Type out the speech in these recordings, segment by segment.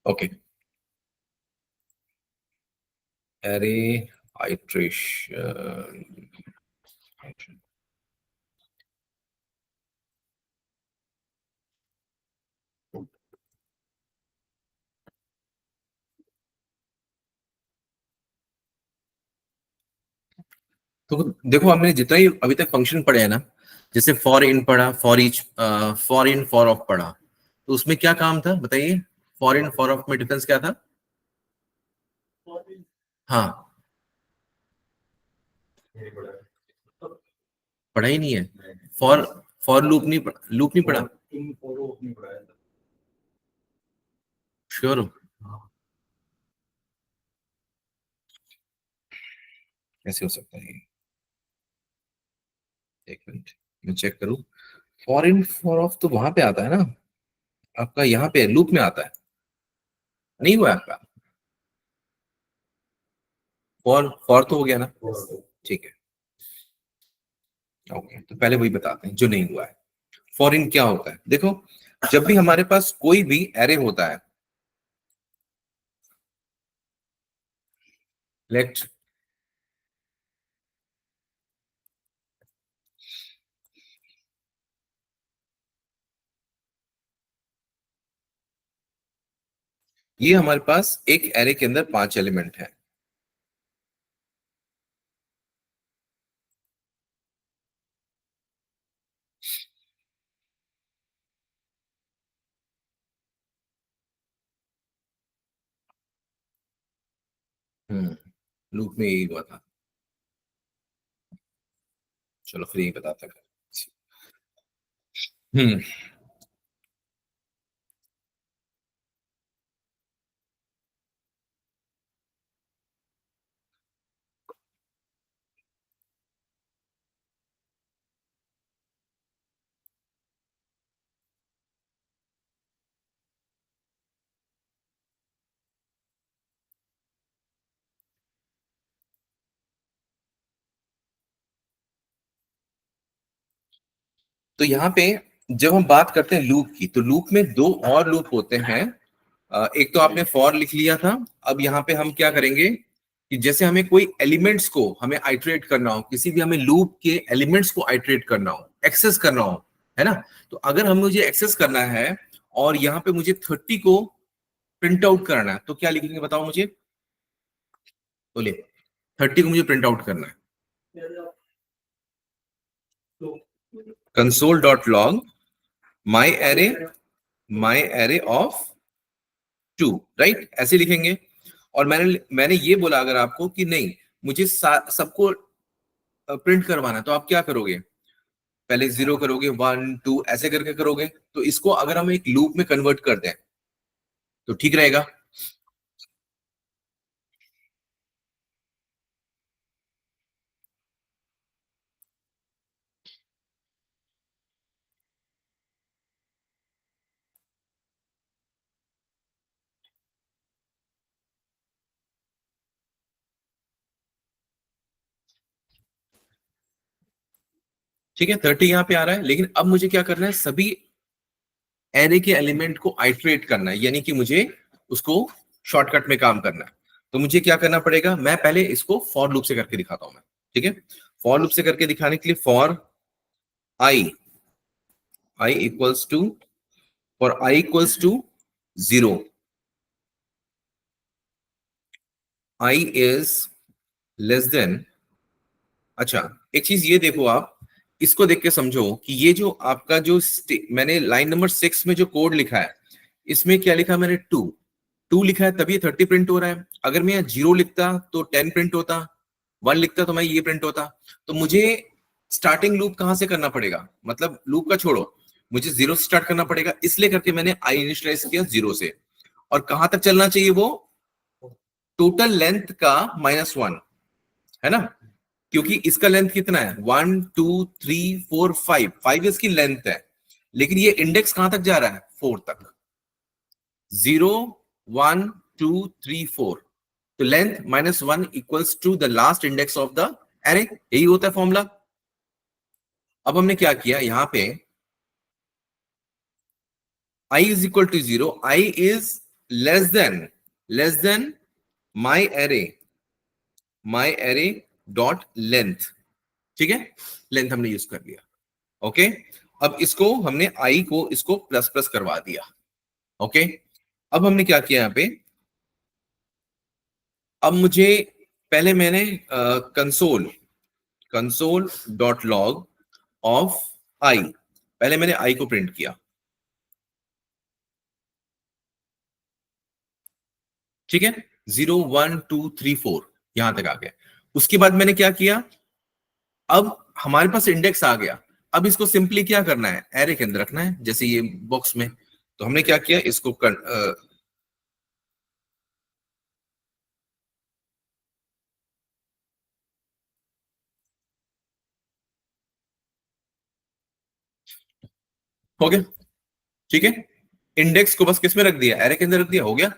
Okay, array iteration. तो देखो, हमने जितना ही अभी तक फंक्शन पढ़े हैं ना, जैसे फॉर इन पढ़ा, for each, for in for of पढ़ा, तो उसमें क्या काम था बताइए? फॉर इन फॉर ऑफ में डिफरेंस क्या था? हाँ, पढ़ा ही नहीं है। फॉर फॉर लूप नहीं पढ़ा, लूप नहीं पढ़ा। श्योर हो? कैसे हो सकता है ये? एक मिनट, मैं चेक करूं। फॉर इन फॉर ऑफ तो वहां पे आता है ना, आपका यहाँ पे लूप में आता है, नहीं हुआ है आपका? फॉर फॉर तो हो गया ना। ठीक है, ओके, तो पहले वही बताते हैं जो नहीं हुआ है। फॉर इन क्या होता है? देखो, जब भी हमारे पास कोई भी एरे होता है, लेट, ये हमारे पास एक एरे के अंदर 5 एलिमेंट है। लूप में यही हुआ था। चलो फिर यही बताते हैं। हम्म तो यहाँ पे जब हम बात करते हैं लूप की, तो लूप में दो और लूप होते हैं। एक तो आपने फॉर लिख लिया था। अब यहाँ पे हम क्या करेंगे कि जैसे हमें कोई एलिमेंट्स को हमें आइटरेट करना हो, किसी भी हमें लूप के एलिमेंट्स को आइटरेट करना हो, एक्सेस करना हो, है ना? तो अगर हम मुझे एक्सेस करना है और यहाँ पे मुझे 30 को प्रिंट आउट करना है, तो क्या लिखेंगे बताओ मुझे? बोले, 30 को मुझे प्रिंट आउट करना है। Console dot log my array of 2, right? ऐसे लिखेंगे। और मैंने मैंने ये बोला अगर आपको कि नहीं, मुझे सबको प्रिंट करवाना है, तो आप क्या करोगे? पहले 0 करोगे, 1 2 ऐसे करके करोगे। तो इसको अगर हम एक लूप में कन्वर्ट कर दें तो ठीक रहेगा। ठीक है, 30 यहाँ पे आ रहा है, लेकिन अब मुझे क्या करना है? सभी एरे के एलिमेंट को आइटरेट करना है, यानी कि मुझे उसको शॉर्टकट में काम करना है। तो मुझे क्या करना पड़ेगा? मैं पहले इसको फॉर लूप से करके दिखाता हूं मैं। ठीक है, फॉर लूप से करके दिखाने के लिए for I I equals to, for I equals to 0, I is less than. अच्छा, एक चीज ये देखो, आप इसको देख के समझो कि ये जो आपका जो मैंने लाइन नंबर 6 में जो कोड लिखा है, इसमें क्या लिखा मैंने? 2 2 लिखा है, तभी 30 प्रिंट हो रहा है। अगर मैं 0 लिखता तो 10 प्रिंट होता, 1 लिखता तो मैं ये प्रिंट होता। तो मुझे स्टार्टिंग लूप कहां से करना पड़ेगा? मतलब लूप का छोड़ो, मुझे 0 से स्टार्ट करना पड़ेगा, इसलिए करके मैंने आई इनिशियलाइज किया 0 से। और कहां तक चलना चाहिए वो? टोटल लेंथ का -1, है ना? क्योंकि इसका लेंथ कितना है? 1 2 3 4 5, 5 इसकी लेंथ है। लेकिन ये इंडेक्स कहां तक जा रहा है? 4 तक। 0 1 2 3 4। तो length -1 equals to the last index of the array, यही होता है फॉर्मूला। अब हमने क्या किया यहां पे? I is equal to 0, I is less than my array dot length, ठीक है, लेंथ हमने यूज कर लिया। ओके, अब इसको हमने आई को इसको प्लस प्लस करवा दिया। ओके, अब हमने क्या किया यहां पे, अब मुझे पहले मैंने console console dot log of I, पहले मैंने आई को प्रिंट किया, ठीक है, 0 1 2 3 4 यहां तक आ गया। उसके बाद मैंने क्या किया, अब हमारे पास इंडेक्स आ गया, अब इसको सिंपली क्या करना है, एरे के अंदर रखना है, जैसे ये बॉक्स में। तो हमने क्या किया, इसको हो गया, ठीक है, इंडेक्स को बस किस में रख दिया, एरे के अंदर रख दिया, हो गया।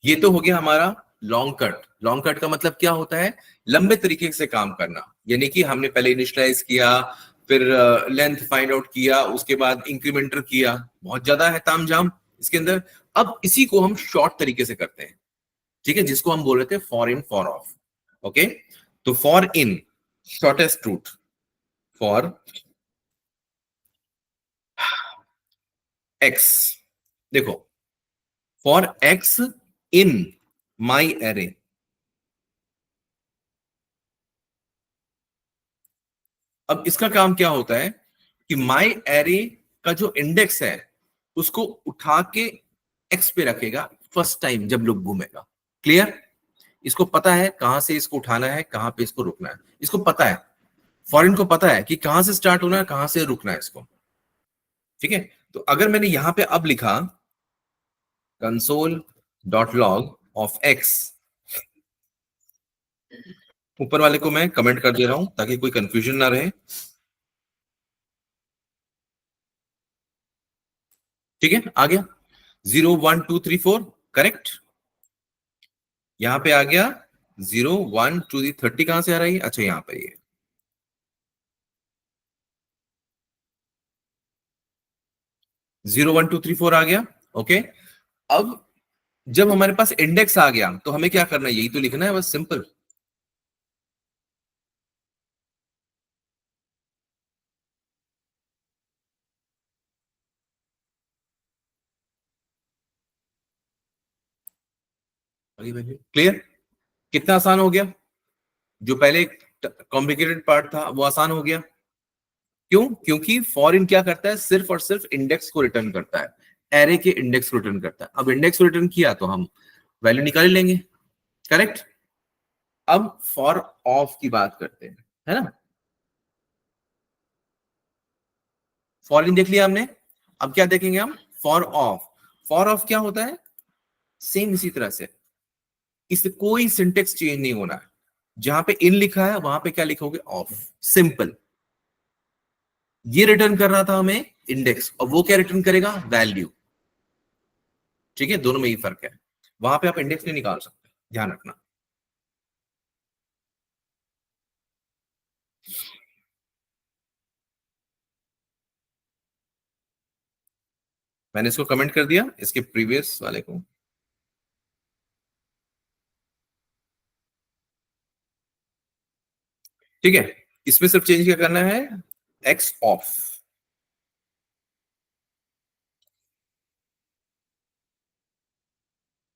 ये तो हो गया हमारा लॉन्ग कट। लॉन्ग कट का मतलब क्या होता है, लंबे तरीके से काम करना, यानी कि हमने पहले इनिशियलाइज किया, फिर लेंथ फाइंड आउट किया, उसके बाद इंक्रीमेंटर किया, बहुत ज्यादा है तामझाम इसके अंदर। अब इसी को हम शॉर्ट तरीके से करते हैं, ठीक है, जिसको हम बोल रहे थे for in for of. Okay, तो for in shortest route, for X, देखो, for X in my array. अब इसका काम क्या होता है कि माई एरे का जो इंडेक्स है उसको उठा के एक्स पे रखेगा फर्स्ट टाइम जब लूप घूमेगा। क्लियर, इसको पता है कहां से इसको उठाना है, कहां पे इसको रुकना है, इसको पता है, फॉरेन को पता है कि कहां से स्टार्ट होना है, कहां से रुकना है इसको, ठीक है। तो अगर मैंने यहां पे अब लिखा console dot log of x, ऊपर वाले को मैं कमेंट कर दे रहा हूं ताकि कोई कंफ्यूजन ना रहे, ठीक है, आ गया 0 1 2 3 4, करेक्ट। यहां पे आ गया 0 1 2 30 कहां से आ रही है, अच्छा यहां पर ये 0 1 2 3 4 आ गया। ओके, अब जब हमारे पास इंडेक्स आ गया तो हमें क्या करना है, यही तो लिखना है बस, सिंपल। क्लियर, कितना आसान हो गया, जो पहले कॉम्प्लिकेटेड पार्ट था वो आसान हो गया। क्यों, क्योंकि फॉरेन क्या करता है, सिर्फ और सिर्फ इंडेक्स को रिटर्न करता है, एरे के इंडेक्स को रिटर्न करता है। अब इंडेक्स को रिटर्न किया तो हम वैल्यू निकाल ही लेंगे, करेक्ट। अब फॉर ऑफ की बात करते हैं, है ना, फॉर इन देख लिया हमने, अब क्या देखेंगे हम, फॉर ऑफ। फॉर ऑफ क्या होता है, सेम इसी तरह से, इससे कोई सिंटेक्स चेंज नहीं होना है, जहां पे इन लिखा है वहां पे क्या लिखोगे, ऑफ, सिंपल। ये रिटर्न करना था हमें इंडेक्स, और वो क्या रिटर्न करेगा, वैल्यू, ठीक है, दोनों में ही फर्क है, वहां पे आप इंडेक्स नहीं निकाल सकते, ध्यान रखना। मैंने इसको कमेंट कर दिया, इसके प्रीवियस वाले को, ठीक है। इसमें सिर्फ चेंज क्या करना है, एक्स ऑफ,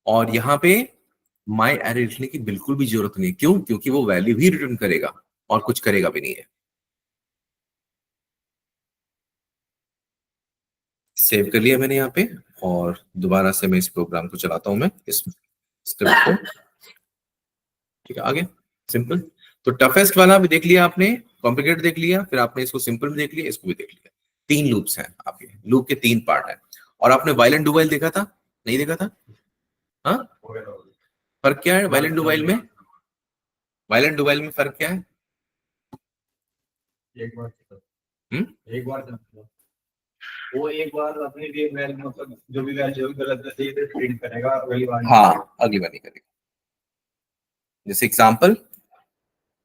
और यहां पे माई एरे लिखने की बिल्कुल भी जरूरत नहीं, क्यों, क्योंकि वो वैल्यू ही रिटर्न करेगा और कुछ करेगा भी नहीं है। सेव कर लिया मैंने यहाँ पे, और दोबारा से मैं इस प्रोग्राम को चलाता हूं, मैं इस स्क्रिप्ट को, ठीक है, आगे सिंपल। तो टफेस्ट वाला भी देख लिया आपने, कॉम्प्लिकेटेड देख लिया, फिर आपने इसको सिंपल भी देख लिया, इसको भी देख लिया। तीन लूप्स हैं आपके, लूप के तीन पार्ट हैं। और आपने वाइल एंड डू वाइल देखा था, नहीं देखा था, हाँ, फर्क क्या है वाइल एंड डू वाइल में, वाइल एंड डू वाइल में फर्क क्या है, एक बार हम्म, एक बार वो एक बार अपने लिए वैल्यू, मतलब जो भी वैल्यू गलत है तो प्रिंट करेगा, वही बात। हाँ, अगली बार नहीं करेगा। जैसे एग्जांपल,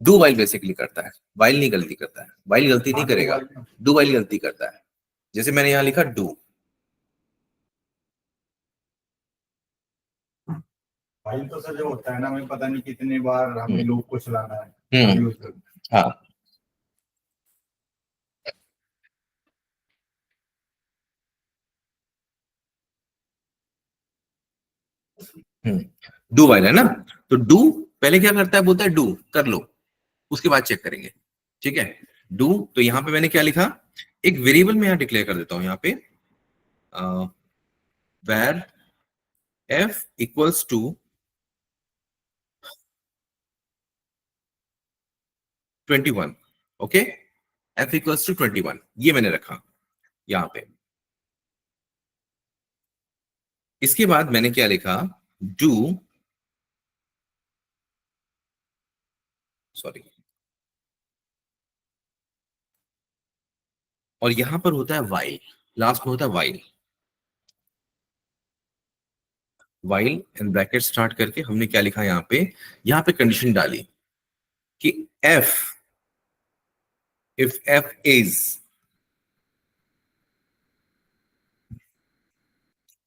डू वाइल बेसिकली करता है, वाइल नहीं गलती करता है, वाइल गलती नहीं करेगा, डू वाइल गलती करता है। जैसे मैंने यहां लिखा डू, फाइल तो सर जो होता है ना, हमें पता नहीं कितने बार हमें लूप को चलाना है। हाँ डू वाइल है ना। तो डू पहले क्या करता है, बोलता है डू कर लो, उसके बाद चेक करेंगे। ठीक है, डू। तो यहां पे मैंने क्या लिखा, एक वेरिएबल में यहां डिक्लेयर कर देता हूं, यहां पे where f equals to 21। Okay, f equals to 21 ये मैंने रखा यहां पे। इसके बाद मैंने क्या लिखा, डू, सॉरी, और यहां पर होता है वाइल, लास्ट में होता है while. While and bracket start करके हमने क्या लिखा यहां पे कंडीशन डाली कि f, if f is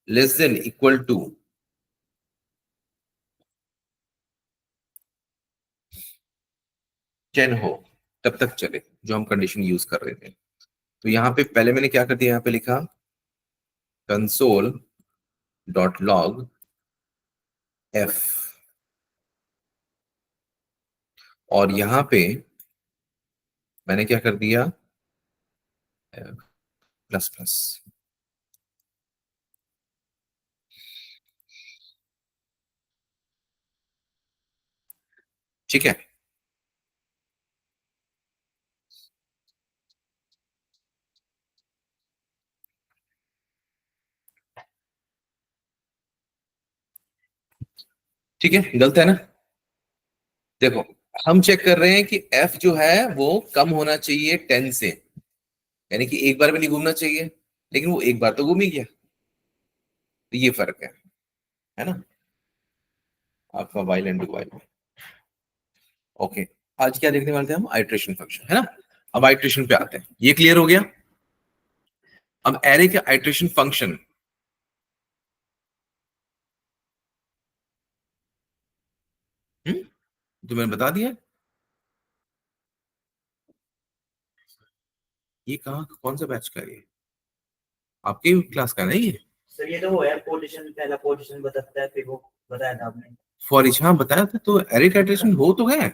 less than equal to 10 हो, तब तक चले, जो हम कंडीशन यूज कर रहे थे। तो यहां पे पहले मैंने क्या कर दिया, यहां पे लिखा कंसोल डॉट लॉग f, और यहां पे मैंने क्या कर दिया, प्लस प्लस। ठीक है, ठीक है, गलत है ना। देखो, हम चेक कर रहे हैं कि f जो है वो कम होना चाहिए 10 से, यानी कि एक बार में नहीं घूमना चाहिए, लेकिन वो एक बार तो घूम ही गया। तो ये फर्क है ना, आपका while and do while. Okay, आज क्या देखने वाले थे हम, आइट्रेशन फंक्शन, है ना। अब आइट्रेशन पे आते हैं, ये क्लियर हो गया। अब एरे के आइट्रेशन फंक्शन, जो मैंने बता दिया, ये कहाँ कौन सा बैच का है, ये आपके क्लास का नहीं है। सर ये तो वो है, पोजीशन, पहला पोजीशन बताता है, फिर वो बताया था आपने। फॉर ईच, हाँ बताया था, तो एरे का आइट्रेशन हो तो है।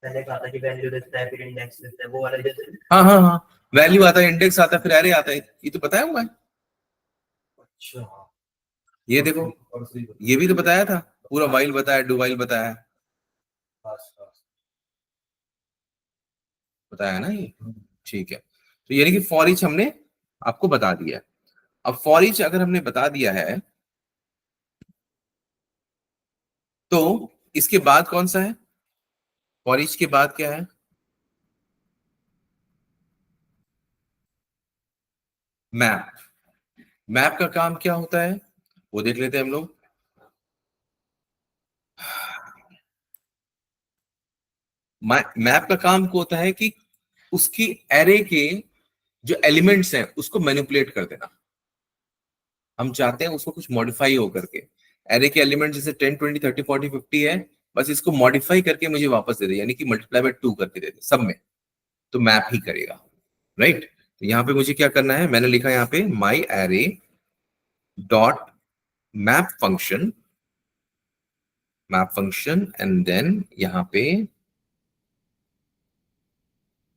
पहले कहा था कि वैल्यू देता है फिर इंडेक्स देता है, वो वाला जैसे। हाँ हाँ हाँ, वैल्यू आता है, इंडेक्स आता है, फिर एरे आता है, ये तो बताया हुआ है। अच्छा, ये देखो, ये भी तो बताया था, पूरा वाइल बताया, डू वाइल बताया, बताया ना ये। ठीक है, तो यानी कि फॉर ईच हमने आपको बता दिया। अब फॉर ईच अगर हमने बता दिया है, तो इसके बाद कौन सा है, फॉर ईच के बाद क्या है, मैप। मैप का काम क्या होता है, वो देख लेते हैं हम लोग। मैप का काम को होता है कि उसकी एरे के जो एलिमेंट्स हैं उसको मैनिपुलेट कर देना। हम चाहते हैं उसको कुछ मॉडिफाई हो करके, एरे के एलिमेंट जैसे 10 20 30 40 50 है, बस इसको मॉडिफाई करके मुझे वापस दे दे, यानी कि मल्टीप्लाई बाय 2 करके दे दे सब में, तो मैप ही करेगा, राइट। तो यहाँ पे मुझे क्या करना है, मैंने लिखा यहाँ पे my array dot map function, map function, and then यहाँ पे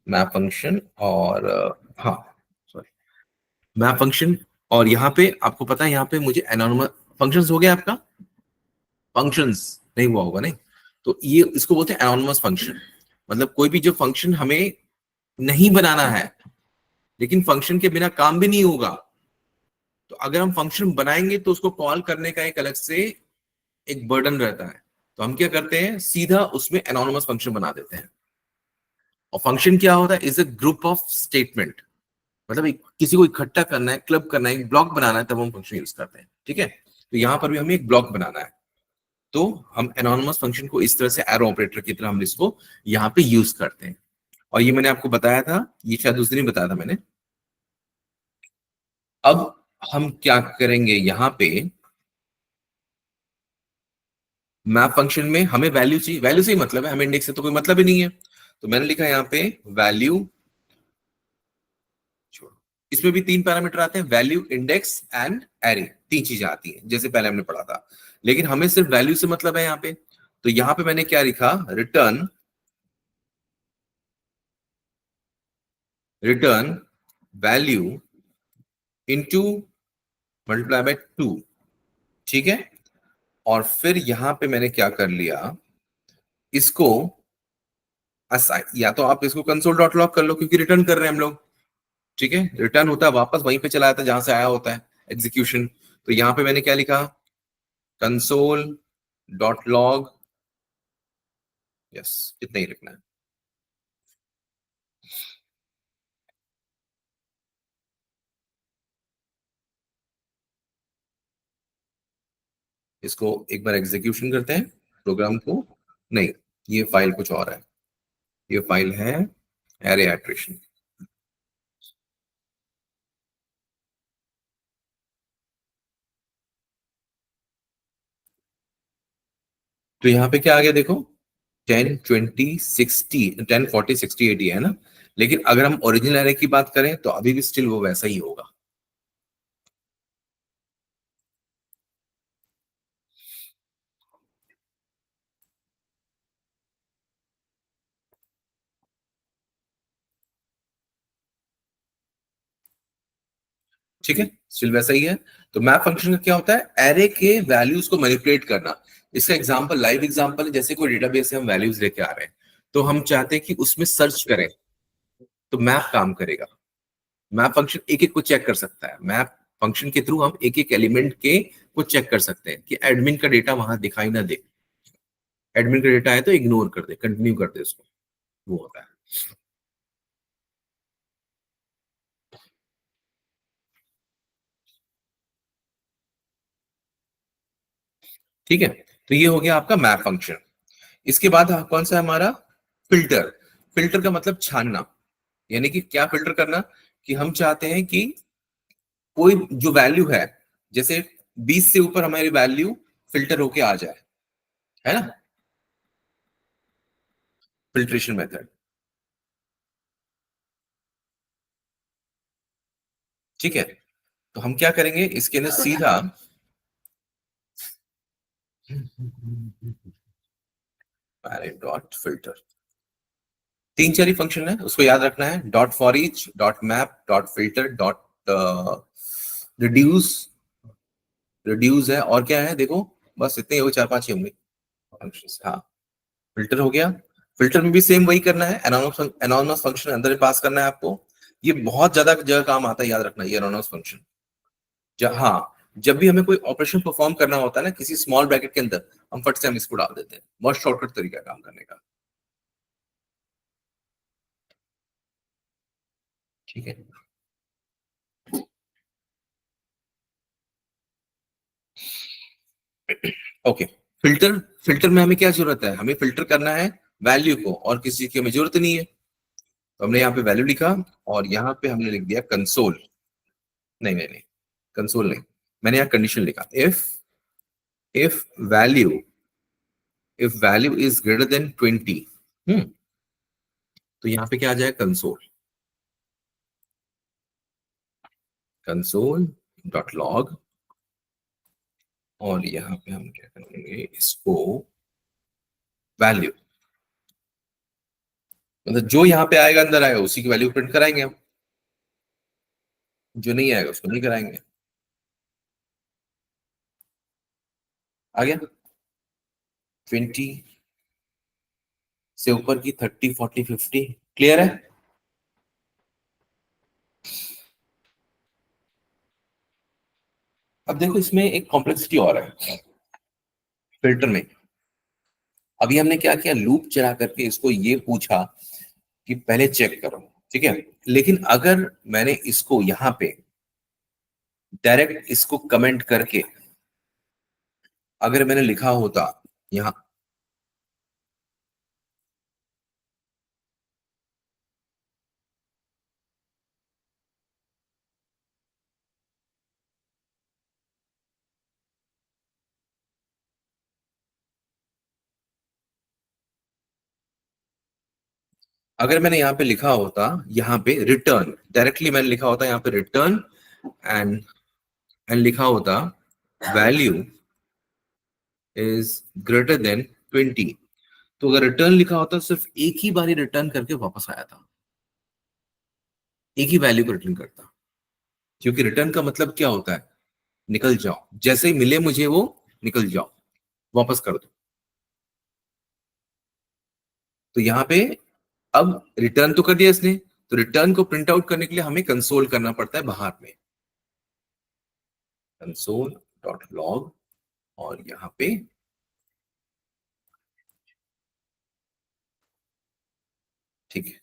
मैप फंक्शन, और हाँ सॉरी, मैप फंक्शन। और यहाँ पे आपको पता है, यहाँ पे मुझे एनोनिमस फंक्शंस हो गया आपका, फंक्शंस नहीं हुआ होगा नहीं, तो ये इसको बोलते हैं एनोनिमस फंक्शन। मतलब कोई भी जो फंक्शन हमें नहीं बनाना है, लेकिन फंक्शन के बिना काम भी नहीं होगा, तो अगर हम फंक्शन बनाएंगे तो उसको कॉल करने का एक अलग से एक बर्डन रहता है। तो हम क्या करते हैं, सीधा उसमें एनोनिमस फंक्शन बना देते हैं। और फंक्शन क्या होता है, is a group of statement, मतलब किसी को इकट्ठा करना है, क्लब करना है, एक ब्लॉक बनाना है, तब हम फंक्शन यूज करते हैं। ठीक है, तो यहां पर भी हमें एक ब्लॉक बनाना है, तो हम एनोनिमस फंक्शन को इस तरह से एरो ऑपरेटर की तरह हम इसको यहाँ पे यूज करते हैं। और ये मैंने आपको बताया था, ये शायद उस दिन ही बताया था मैंने। अब हम क्या करेंगे, यहाँ पे मैप फंक्शन में हमें वैल्यू चाहिए, वैल्यू से ही मतलब है, हमें इंडेक्स से तो कोई मतलब ही नहीं है, तो मैंने लिखा यहाँ पे वैल्यू, इसमें भी तीन पैरामीटर आते हैं, वैल्यू, इंडेक्स एंड एरे, तीन चीजें आती हैं जैसे पहले हमने पढ़ा था, लेकिन हमें सिर्फ वैल्यू से मतलब है यहाँ पे। तो यहाँ पे मैंने क्या लिखा, return, return value into multiply by 2, ठीक है। और फिर यहां पे मैंने क्या कर लिया, इसको असाइन, या तो आप इसको कंसोल डॉट लॉग कर लो क्योंकि रिटर्न कर रहे हैं हम लोग, ठीक है, रिटर्न होता है वापस वहीं पे चला जाता है जहां से आया होता है एग्जीक्यूशन। तो यहां पे मैंने क्या लिखा, कंसोल डॉट लॉग, यस, इतना ही लिखना है। इसको एक बार एग्जीक्यूशन करते हैं प्रोग्राम को, नहीं, ये फाइल कुछ और है, ये फाइल है एरे एट्रिशन। तो यहाँ पे क्या आ गया देखो, 10 20 60, 10 40 60 80 है ना, लेकिन अगर हम ओरिजिनल एरे की बात करें तो अभी भी स्टिल वो वैसा ही होगा। ठीक है, स्टिल वैसा ही है। तो मैप फंक्शन का क्या होता है, एरे के वैल्यूज को मैनिपुलेट करना। इसका एग्जांपल, लाइव एग्जांपल है, जैसे कोई डेटाबेस से हम वैल्यूज लेके आ रहे हैं, तो हम चाहते हैं कि उसमें सर्च करें, तो मैप काम करेगा। मैप फंक्शन एक एक को चेक कर सकता है, मैप फंक्शन के थ्रू हम एक एक एलिमेंट के को चेक कर सकते हैं कि एडमिन का डेटा वहां दिखाई ना दे, एडमिन का डेटा है तो इग्नोर कर दे, कंटिन्यू कर दे उसको, वो होता है। ठीक है, तो ये हो गया आपका मैप फंक्शन। इसके बाद कौन सा है हमारा, फिल्टर। फिल्टर का मतलब छानना, यानी कि क्या फिल्टर करना, कि हम चाहते हैं कि कोई जो वैल्यू है, जैसे 20 से ऊपर हमारी वैल्यू फिल्टर होके आ जाए, है ना, फिल्ट्रेशन मेथड। ठीक है, तो हम क्या करेंगे इसके अंदर सीधा डॉट फिल्टर, तीन चार ही फंक्शन है, उसको याद रखना है, dot for each, dot map, dot filter, dot reduce, reduce है, और क्या है देखो, बस इतने ही हो, चार पांच ही होंगे फंक्शंस। हाँ, फिल्टर हो गया। फिल्टर में भी सेम वही करना है, एनोनिमस फंक्शन अंदर पास करना है आपको। ये बहुत ज्यादा जगह काम आता है, याद रखना ये एनोनिमस फंक्शन। हाँ, जब भी हमें कोई ऑपरेशन परफॉर्म करना होता है ना किसी स्मॉल ब्रैकेट के अंदर, हम फट से हम इसको डाल देते हैं, बहुत शॉर्टकट तरीका है काम करने का। ठीक है, ओके। फिल्टर, फिल्टर में हमें क्या जरूरत है, हमें फिल्टर करना है वैल्यू को, और किसी चीज की हमें जरूरत नहीं है, तो हमने यहाँ पे वैल्यू लिखा, और यहाँ पे हमने लिख दिया कंसोल, नहीं नहीं नहीं, कंसोल नहीं, मैंने यहाँ कंडीशन लिखा, if value, if value is greater than 20, तो यहाँ पे क्या आ जाए, कंसोल, कंसोल डॉट लॉग, और यहाँ पे हम क्या करेंगे इसको, वैल्यू, मतलब जो यहाँ पे आएगा अंदर आएगा उसी की वैल्यू प्रिंट कराएंगे हम, जो नहीं आएगा उसको नहीं कराएंगे। आ गया, 20 से ऊपर की 30 40 50, क्लियर है। अब देखो इसमें एक कॉम्प्लेक्सिटी और है फिल्टर में। अभी हमने क्या किया, लूप चला करके इसको ये पूछा कि पहले चेक करो, ठीक है, लेकिन अगर मैंने इसको यहाँ पे डायरेक्ट इसको कमेंट करके अगर मैंने लिखा होता यहाँ, अगर मैंने यहाँ पे लिखा होता, यहाँ पे रिटर्न, डायरेक्टली मैंने लिखा होता यहाँ पे रिटर्न एंड लिखा होता वैल्यू इज ग्रेटर देन 20, तो अगर रिटर्न लिखा होता सिर्फ एक ही बारी रिटर्न करके वापस आया था, एक ही वैल्यू को रिटर्न करता, क्योंकि रिटर्न का मतलब क्या होता है, निकल जाओ, जैसे ही मिले मुझे वो निकल जाओ, वापस कर दो। तो यहाँ पे अब रिटर्न तो कर दिया इसने, तो रिटर्न को प्रिंट आउट करने के लिए हमें कंसोल करना पड़ता है बाहर में, कंसोल डॉट लॉग, और यहाँ पे ठीक है,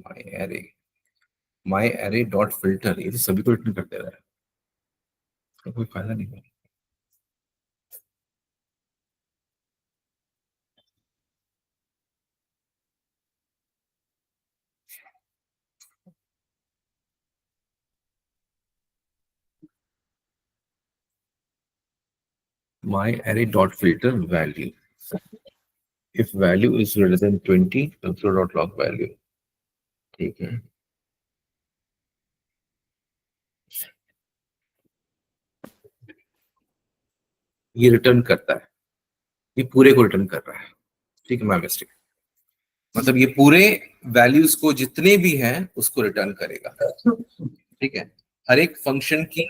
माई एरे, माई एरे डॉट फिल्टर, ये तो सभी को रिटर्न कर दे रहा है, इसका कोई फायदा नहीं है। My array dot filter value, if value is greater than 20, console dot log value, ठीक है, ये रिटर्न करता है, ये पूरे को रिटर्न कर रहा है, ठीक है, माय मिस्टेक, मतलब ये पूरे वैल्यूज को जितने भी हैं उसको रिटर्न करेगा, ठीक है। हर एक फंक्शन की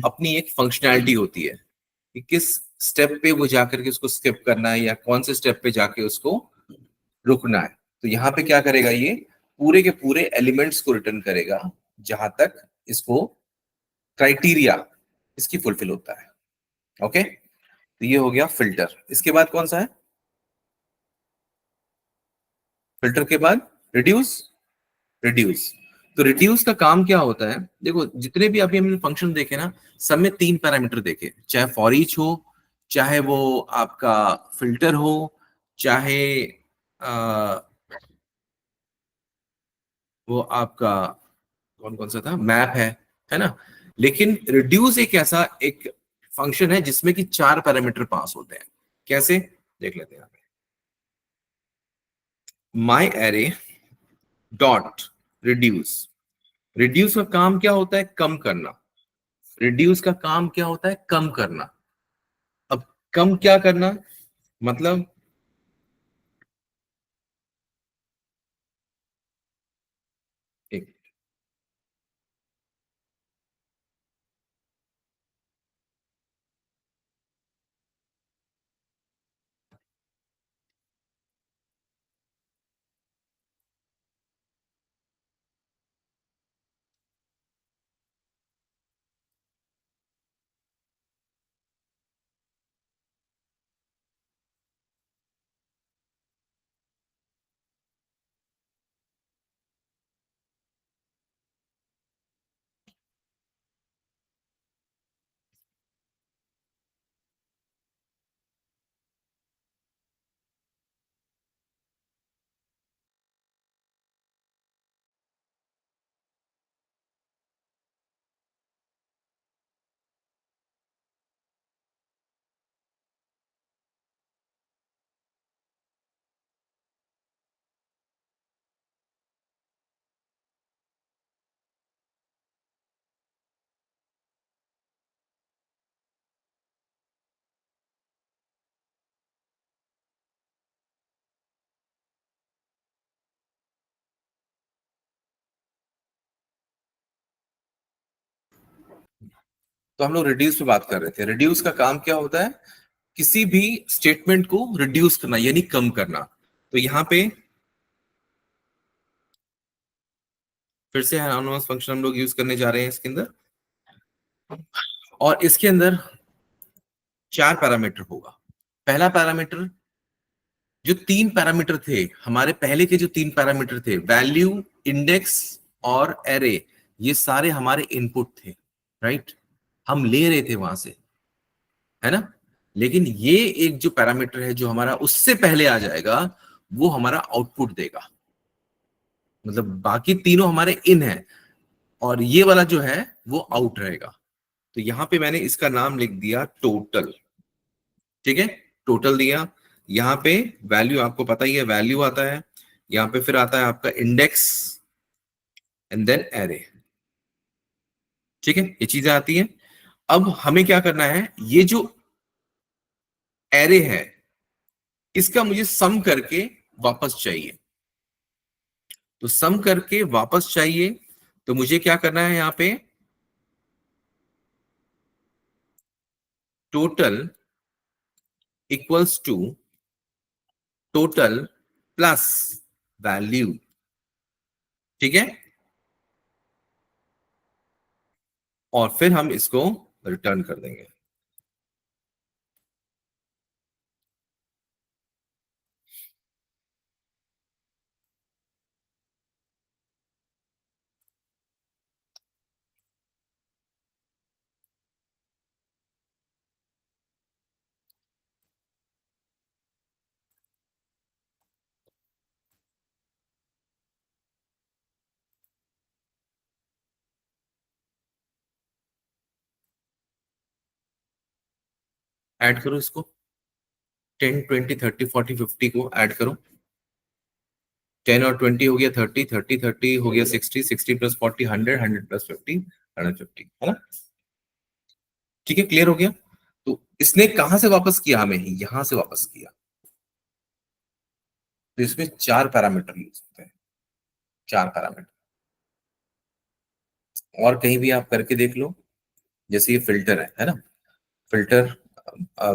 अपनी एक फंक्शनैलिटी होती है कि किस स्टेप पे वो जाकर के उसको स्किप करना है या कौन से स्टेप पे जाके उसको रुकना है। तो यहाँ पे क्या करेगा, ये पूरे के पूरे एलिमेंट्स को रिटर्न करेगा जहां तक इसको क्राइटेरिया इसकी फुलफिल होता है। ओके, तो ये हो गया फिल्टर। इसके बाद कौन सा है, फिल्टर के बाद रिड्यूस। रिड्यूस, तो रिड्यूस का काम क्या होता है, देखो जितने भी अभी हमने फंक्शन देखे ना, सब में तीन पैरामीटर देखे, चाहे फॉर ईच हो, चाहे वो आपका फिल्टर हो, चाहे वो आपका कौन कौन सा था, मैप है ना। लेकिन रिड्यूस एक ऐसा एक फंक्शन है जिसमें कि चार पैरामीटर पास होते हैं। कैसे, देख लेते हैं। माई एरे डॉट रिड्यूस, रिड्यूस का काम क्या होता है, कम करना। रिड्यूस का काम क्या होता है, कम करना। अब कम क्या करना, मतलब एक, तो हम लोग रिड्यूस पे बात कर रहे थे। रिड्यूस का काम क्या होता है? किसी भी स्टेटमेंट को रिड्यूस करना यानी कम करना। तो यहां पे फिर से एनोनिमस फंक्शन हम लोग यूज करने जा रहे हैं इसके अंदर, और इसके अंदर 4 पैरामीटर होगा। पहला पैरामीटर, जो 3 पैरामीटर थे हमारे पहले के, जो 3 पैरामीटर थे वैल्यू, इंडेक्स और एरे, ये सारे हमारे इनपुट थे, राइट? हम ले रहे थे वहां से, है ना? लेकिन ये एक जो पैरामीटर है जो हमारा उससे पहले आ जाएगा, वो हमारा आउटपुट देगा। मतलब बाकी तीनों हमारे इन है और ये वाला जो है वो आउट रहेगा। तो यहां पे मैंने इसका नाम लिख दिया टोटल। ठीक है, टोटल दिया। यहाँ पे वैल्यू आपको पता ही है, वैल्यू आता है। यहाँ पे फिर आता है आपका इंडेक्स एंड देन एरे। ठीक है, ये चीजें आती हैं। अब हमें क्या करना है, ये जो एरे है इसका मुझे सम करके वापस चाहिए। तो सम करके वापस चाहिए, तो मुझे क्या करना है, यहाँ पे total equals to total plus value. ठीक है, और फिर हम इसको रिटर्न कर देंगे। ऐड करो इसको, 10 20 30 40 50 को ऐड करो। 10 और 20 हो गया 30, 30 30 हो गया 60, 60 प्लस 40 100, 100 प्लस 50 150, है ना? ठीक है, क्लियर हो गया। तो इसने कहां से वापस किया हमें? यहां से वापस किया। तो इसमें 4 पैरामीटर यूज होते हैं, 4 पैरामीटर। और कहीं भी आप करके देख लो, जैसे ये फिल्टर है ना? Filter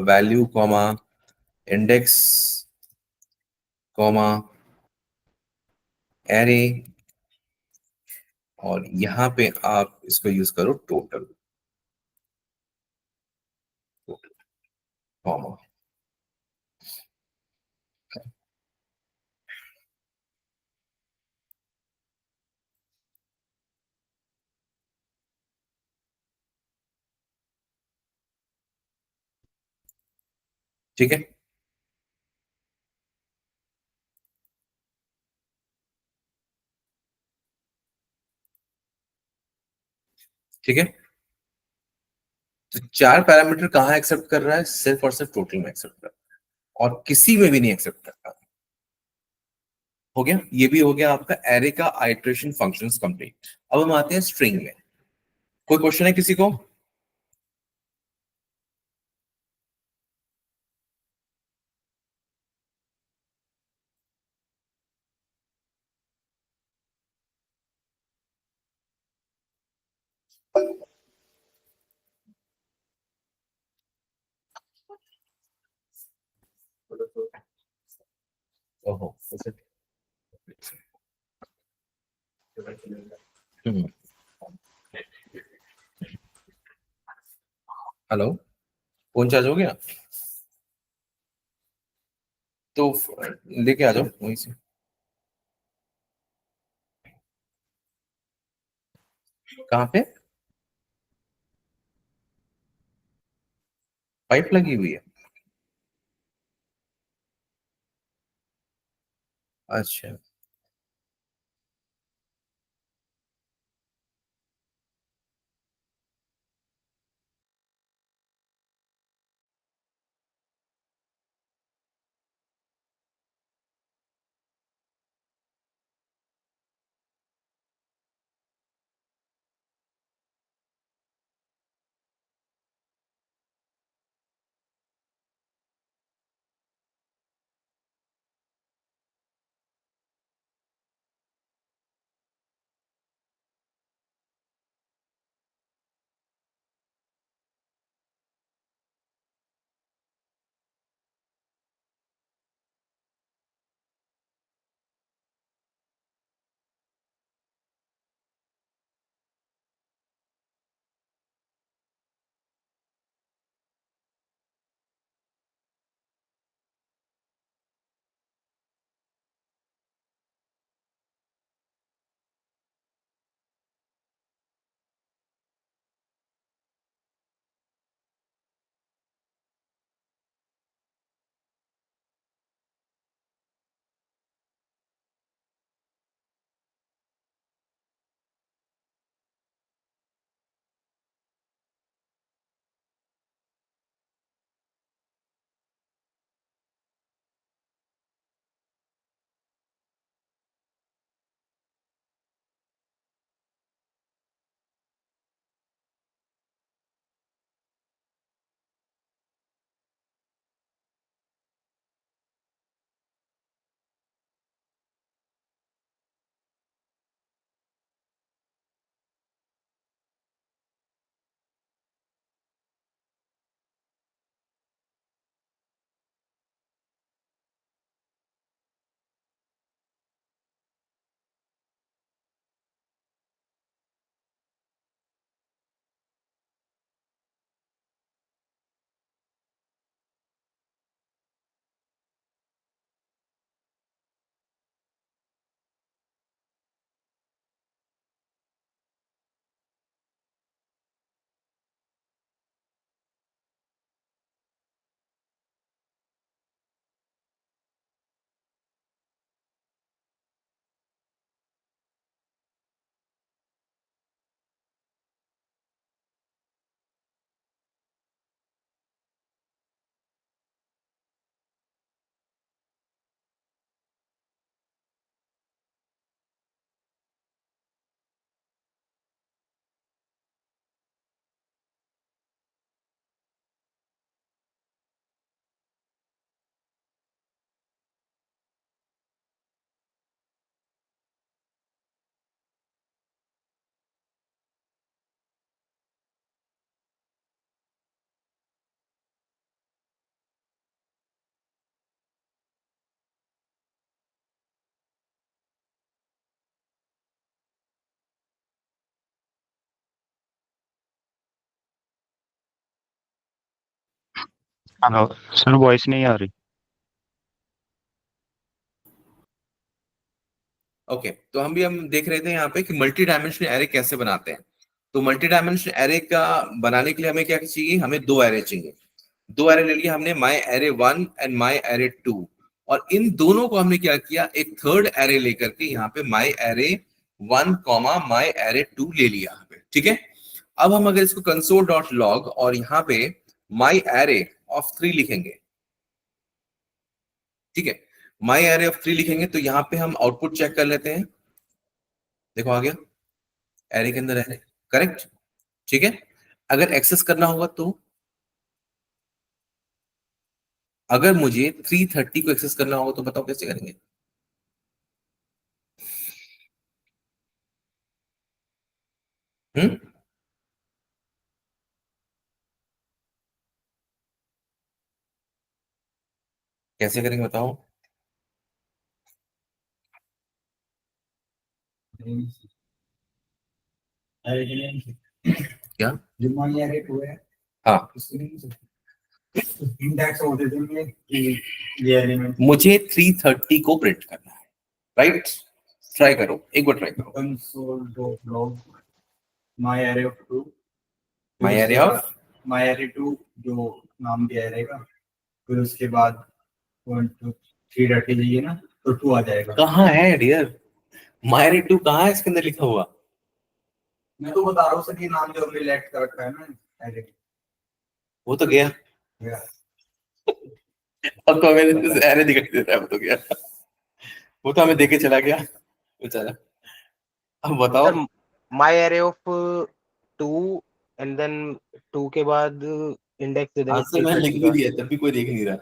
value comma index comma array, और यहां पे आप इसको यूज करो टोटल कॉमा। ठीक है, ठीक है। तो 4 पैरामीटर कहाँ एक्सेप्ट कर रहा है? सिर्फ और सिर्फ टोटल में एक्सेप्ट कर रहा है, और किसी में भी नहीं एक्सेप्ट करता। हो गया, ये भी हो गया आपका एरे का आइटरेशन फंक्शंस कंप्लीट। अब हम आते हैं स्ट्रिंग में। कोई क्वेश्चन है किसी को? ओहो, हम्म, हेलो, फोन चार्ज हो गया? तो लेके आ जाओ वहीं से। कहाँ पे पाइप लगी हुई है? अच्छा, हेलो सर, वॉइस नहीं आ रही। ओके, तो हम देख रहे थे यहाँ पे कि मल्टी डायमेंशनल एरे कैसे बनाते हैं। तो मल्टी डायमेंशनल एरे का बनाने के लिए हमें क्या चाहिए, हमें दो एरे चाहिए। दो एरे ले लिए हमने, माई एरे 1 एंड माई एरे 2। और इन दोनों को हमने क्या किया, एक थर्ड एरे लेकर के यहाँ पे my array 1 comma my array 2 ले लिया यहाँ पे, ठीक है। अब हम अगर इसको कंसोल डॉट लॉग और यहाँ पे माई एरे ऑफ 3 लिखेंगे, ठीक है, माई एरे ऑफ 3 लिखेंगे तो यहाँ पे हम आउटपुट चेक कर लेते हैं। देखो आ गया, एरे के अंदर एरे, करेक्ट, ठीक है। अगर एक्सेस करना होगा तो, अगर मुझे 330 को एक्सेस करना होगा तो बताओ कैसे करेंगे। हम्म, कैसे करेंगे बताओ। क्या, जो मान लिया कि 2 है, हाँ, इंडेक्स हो दे देंगे कि ये एलिमेंट मुझे 330 को प्रिंट करना है, राइट। ट्राई करो, एक बार ट्राई करो। Console dot log my array of 2, my array of, my array 2 जो नाम दिया रहेगा, फिर उसके बाद 1 2 3 रख लीजिए ना, तो 2 आ जाएगा। कहाँ है डियर, माई एरे 2 कहाँ है इसके अंदर लिखा हुआ। मैं तो बता रहा हूँ सर, कि नाम जो हमने लेट कर रखा है ना एरे। वो तो गया, अब तो हमें एरे दिखाई दे रहा है, वो तो गया, वो तो हमें देके चला गया बेचारा। अब बताओ। Sir my array of 2 and then 2 के बाद इंडेक्स दे देंगे आंसर मैंने लिख 330 भी का। दिया, तब भी कोई देख नहीं रहा।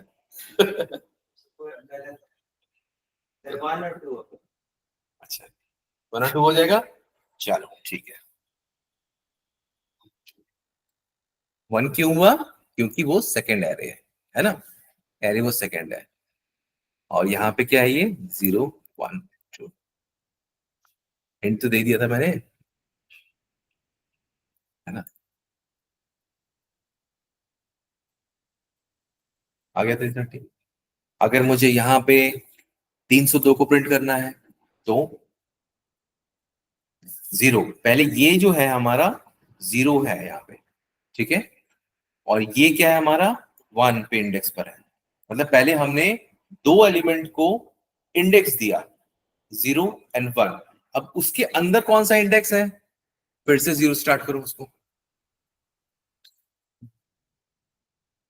अच्छा, 1 और 2 हो जाएगा, चलो ठीक है। 1 क्यों हुआ, क्योंकि वो सेकंड एरे है ना, एरे वो सेकंड है। और यहाँ पे क्या है, ये 0 1 2, हिंट तो दे दिया था मैंने, है ना। आ गया 330। अगर मुझे यहाँ पे 302 को प्रिंट करना है तो 0, पहले ये जो है हमारा 0 है यहाँ पे, ठीक है। और ये क्या है हमारा, 1 पे इंडेक्स पर है। मतलब पहले हमने दो एलिमेंट को इंडेक्स दिया, 0 एंड 1। अब उसके अंदर कौन सा इंडेक्स है, फिर से 0 स्टार्ट करो उसको।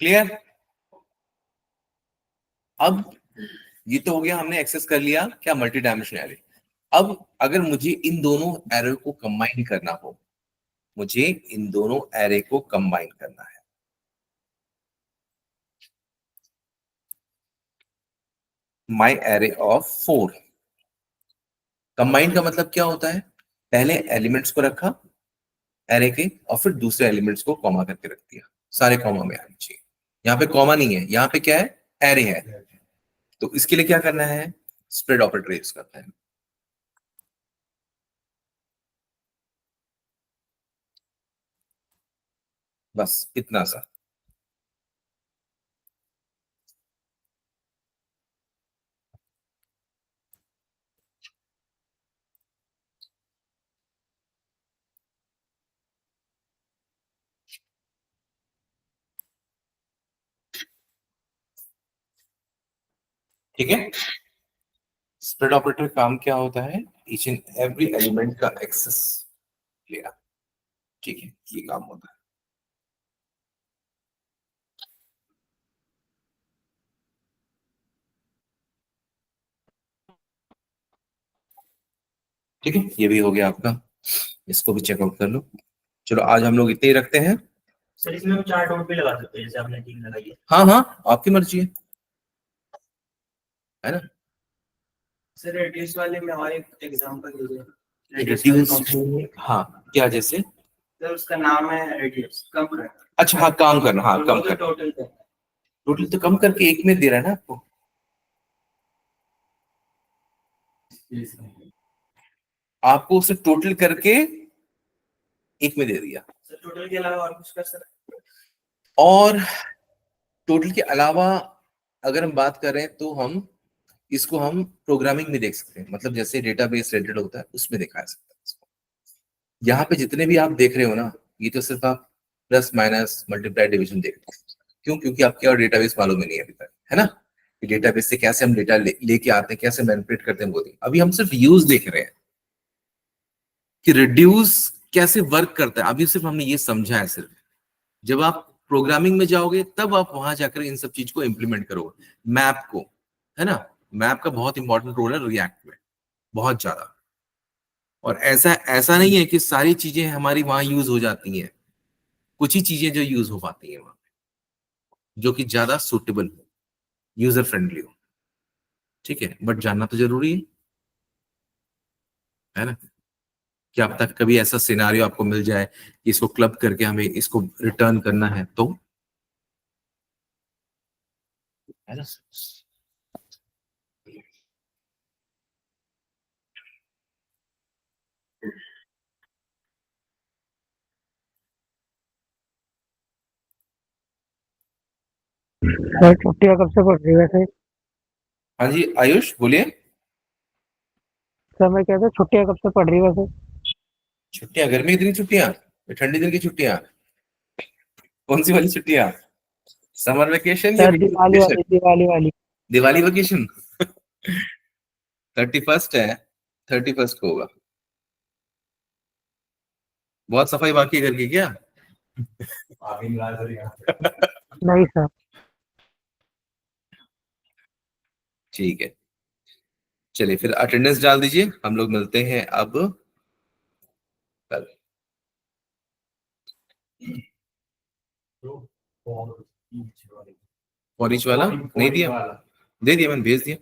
क्लियर। अब ये तो हो गया, हमने एक्सेस कर लिया क्या, मल्टी डायमेंशनल एरे। अब अगर मुझे इन दोनों एरे को कंबाइन करना हो, मुझे इन दोनों एरे को कंबाइन करना है, माई एरे ऑफ 4। कंबाइन का मतलब क्या होता है, पहले एलिमेंट्स को रखा एरे के और फिर दूसरे एलिमेंट्स को कॉमा करके रख दिया, सारे कॉमा में आने चाहिए। यहाँ पे कॉमा नहीं है, यहाँ पे क्या है, एरे है। तो इसके लिए क्या करना है, स्प्रेड ऑपरेटर यूज करना है। बस इतना सा। ठीक है, स्प्रेड ऑपरेटर काम क्या होता है, ईच एंड एवरी एलिमेंट का एक्सेस लेना, ठीक है, ये काम होता है। ठीक है, ये भी हो गया आपका, इसको भी चेकआउट कर लो। चलो आज हम लोग इतने ही रखते हैं। सर इसमें हम 4 डॉट भी लगा सकते हैं, जैसे आपने 3 लगाई है। हाँ हाँ, आपकी मर्जी है ना। सर रेडियस वाले में हमारे एग्जांपल दीजिए। रिड्यूस, हाँ क्या जैसे, सर उसका नाम है रेडियस, कम करना। अच्छा हाँ, काम करना, हाँ कम करना। टोटल करना। टोटल तो कम करके एक में दे रहा है ना आपको, आपको उसे टोटल करके एक में दे दिया। सर टोटल के अलावा और कुछ कर सकते और टोटल के अलावा अगर हम बात करें तो हम इसको हम प्रोग्रामिंग में देख सकते हैं, मतलब जैसे डेटाबेस रिलेटेड होता है उसमें दिखाया सकता है इसको। यहाँ पे जितने भी आप देख रहे हो ना, ये तो सिर्फ आप प्लस माइनस मल्टीप्लाई डिवीजन देख रहे हो। क्यों? क्योंकि आपके और डेटाबेस मालूम ही नहीं है अभी तक, है ना, कि डेटाबेस से कैसे हम डेटा लेके आते हैं, कैसे मैनिपुलेट करते हैं, वो नहीं। अभी हम सिर्फ यूज देख रहे हैं कि रिड्यूस कैसे वर्क करता है, अभी सिर्फ हमने ये समझा है सिर्फ। जब आप प्रोग्रामिंग में जाओगे तब आप वहां जाकर इन सब चीज को इंप्लीमेंट करोगे, मैप को, है ना। मैप का बहुत इंपॉर्टेंट रोल है रिएक्ट में, बहुत ज्यादा। और ऐसा ऐसा नहीं है कि सारी चीजें हमारी वहां यूज हो जाती हैं, कुछ ही चीजें जो यूज हो पाती हैं वहां पे, जो कि ज्यादा सुटेबल हो, यूजर फ्रेंडली हो, ठीक है। बट जानना तो जरूरी है ना। क्या अब तक कभी ऐसा सिनारियो आपको मिल जाए कि इसको क्लब करके हमें इसको रिटर्न करना है, तो है ना। सर छुट्टियां कब से पड़ रही है वैसे? हाँ जी आयुष बोलिए। सर मैं कहता छुट्टियां कब से पड़ रही है वैसे? छुट्टियां, गर्मी की दिन की छुट्टियां, ठंडी दिन की छुट्टियां, कौन सी वाली छुट्टियां? समर वेकेशन या सर विंटर दिवाली वेकेशन? वाली, दिवाली वाली। दिवाली वेकेशन 31 है, 31 को होगा। बहुत सफाई बाकी है घर की क्या? आगे निकाल कर यहाँ नहीं सर। ठीक है, चलिए फिर अटेंडेंस डाल दीजिए, हम लोग मिलते हैं अब कल। फॉर ईच वाला नहीं दिया, दे दिया मैंने, भेज दिया।